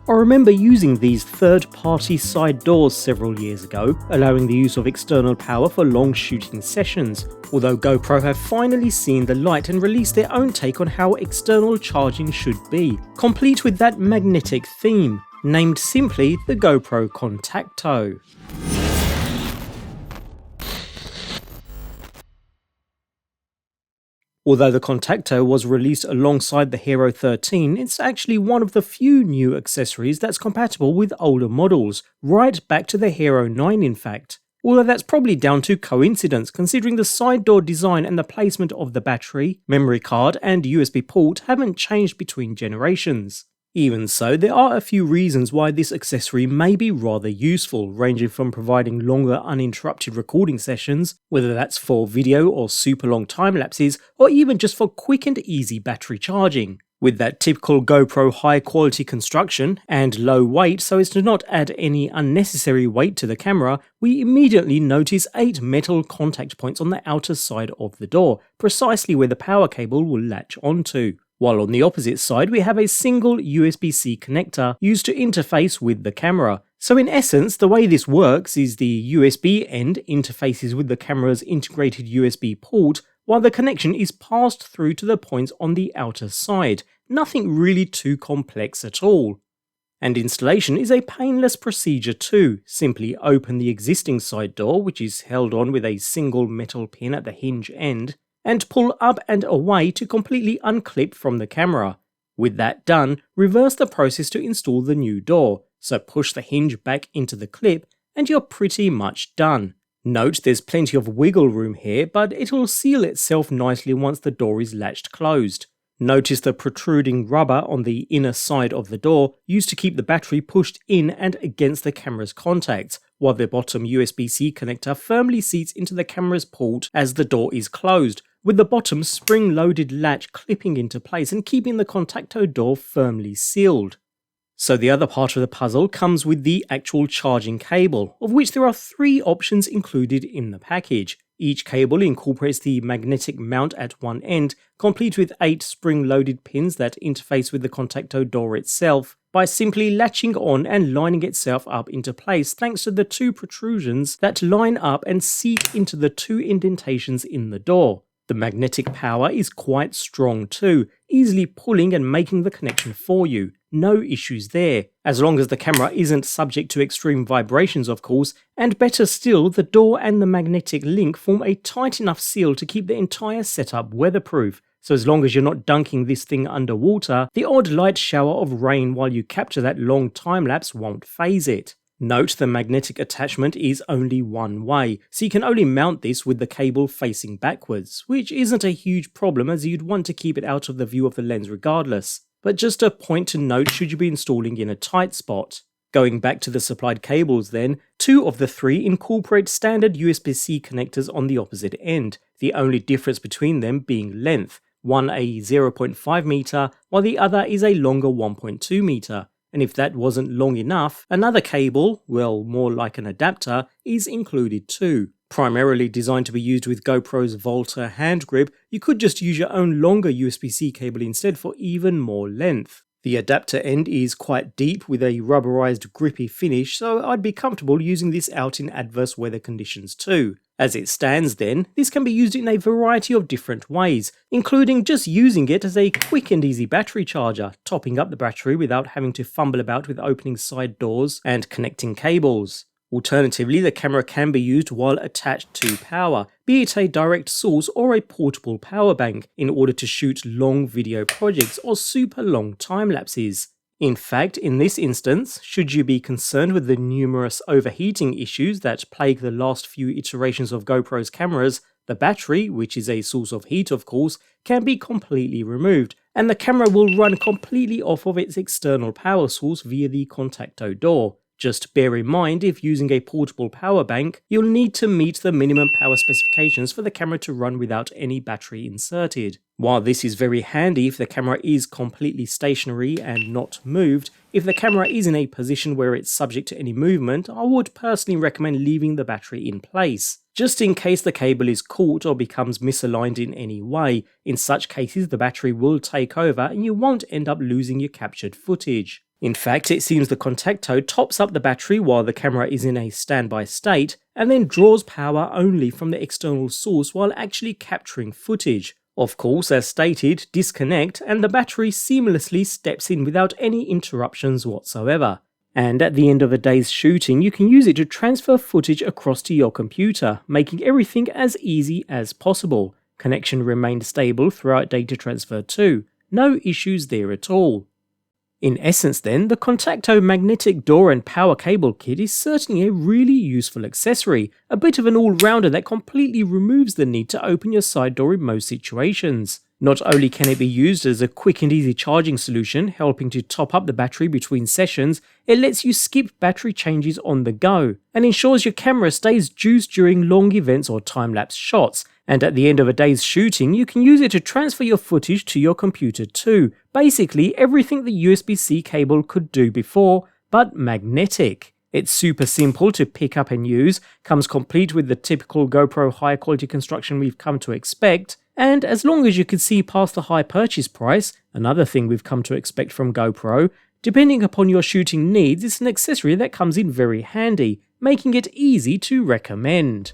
I remember using these third-party side doors several years ago, allowing the use of external power for long shooting sessions, although GoPro have finally seen the light and released their own take on how external charging should be, complete with that magnetic theme, named simply the GoPro Contacto. Although the Contacto was released alongside the Hero 13, it's actually one of the few new accessories that's compatible with older models, right back to the Hero 9 in fact. Although that's probably down to coincidence considering the side door design and the placement of the battery, memory card and USB port haven't changed between generations. Even so, there are a few reasons why this accessory may be rather useful, ranging from providing longer uninterrupted recording sessions, whether that's for video or super long time lapses, or even just for quick and easy battery charging. With that typical GoPro high quality construction and low weight so as to not add any unnecessary weight to the camera, we immediately notice 8 metal contact points on the outer side of the door, precisely where the power cable will latch onto. While on the opposite side we have a single USB-C connector used to interface with the camera. So in essence, the way this works is the USB end interfaces with the camera's integrated USB port, while the connection is passed through to the points on the outer side. Nothing really too complex at all. And installation is a painless procedure too. Simply open the existing side door, which is held on with a single metal pin at the hinge end, and pull up and away to completely unclip from the camera. With that done, reverse the process to install the new door, so push the hinge back into the clip and you're pretty much done. Note there's plenty of wiggle room here, but it'll seal itself nicely once the door is latched closed. Notice the protruding rubber on the inner side of the door used to keep the battery pushed in and against the camera's contacts, while the bottom USB-C connector firmly seats into the camera's port as the door is closed, with the bottom spring-loaded latch clipping into place and keeping the Contacto door firmly sealed. So the other part of the puzzle comes with the actual charging cable, of which there are 3 options included in the package. Each cable incorporates the magnetic mount at one end, complete with 8 spring-loaded pins that interface with the Contacto door itself, by simply latching on and lining itself up into place thanks to the 2 protrusions that line up and seat into the 2 indentations in the door. The magnetic power is quite strong too, easily pulling and making the connection for you. No issues there, as long as the camera isn't subject to extreme vibrations of course, and better still, the door and the magnetic link form a tight enough seal to keep the entire setup weatherproof, so as long as you're not dunking this thing underwater, the odd light shower of rain while you capture that long time lapse won't faze it. Note the magnetic attachment is only one way, so you can only mount this with the cable facing backwards, which isn't a huge problem as you'd want to keep it out of the view of the lens regardless, but just a point to note should you be installing in a tight spot. Going back to the supplied cables then, 2 of the 3 incorporate standard USB-C connectors on the opposite end, the only difference between them being length, one a 0.5 meter while the other is a longer 1.2 meter. And if that wasn't long enough, another cable, well more like an adapter, is included too. Primarily designed to be used with GoPro's Volta hand grip, you could just use your own longer USB-C cable instead for even more length. The adapter end is quite deep with a rubberized grippy finish, so I'd be comfortable using this out in adverse weather conditions too. As it stands then, this can be used in a variety of different ways, including just using it as a quick and easy battery charger, topping up the battery without having to fumble about with opening side doors and connecting cables. Alternatively, the camera can be used while attached to power, be it a direct source or a portable power bank, in order to shoot long video projects or super long time lapses. In fact, in this instance, should you be concerned with the numerous overheating issues that plague the last few iterations of GoPro's cameras, the battery, which is a source of heat of course, can be completely removed, and the camera will run completely off of its external power source via the Contacto door. Just bear in mind, if using a portable power bank, you'll need to meet the minimum power specifications for the camera to run without any battery inserted. While this is very handy if the camera is completely stationary and not moved, if the camera is in a position where it's subject to any movement, I would personally recommend leaving the battery in place, just in case the cable is caught or becomes misaligned in any way. In such cases, the battery will take over and you won't end up losing your captured footage. In fact, it seems the Contacto tops up the battery while the camera is in a standby state, and then draws power only from the external source while actually capturing footage. Of course, as stated, disconnect and the battery seamlessly steps in without any interruptions whatsoever. And at the end of a day's shooting, you can use it to transfer footage across to your computer, making everything as easy as possible. Connection remained stable throughout data transfer too. No issues there at all. In essence then, the Contacto magnetic door and power cable kit is certainly a really useful accessory, a bit of an all-rounder that completely removes the need to open your side door in most situations. Not only can it be used as a quick and easy charging solution, helping to top up the battery between sessions, it lets you skip battery changes on the go, and ensures your camera stays juiced during long events or time-lapse shots. And at the end of a day's shooting, you can use it to transfer your footage to your computer too. Basically everything the USB-C cable could do before, but magnetic. It's super simple to pick up and use, comes complete with the typical GoPro high quality construction we've come to expect, and as long as you can see past the high purchase price, another thing we've come to expect from GoPro, depending upon your shooting needs, it's an accessory that comes in very handy, making it easy to recommend.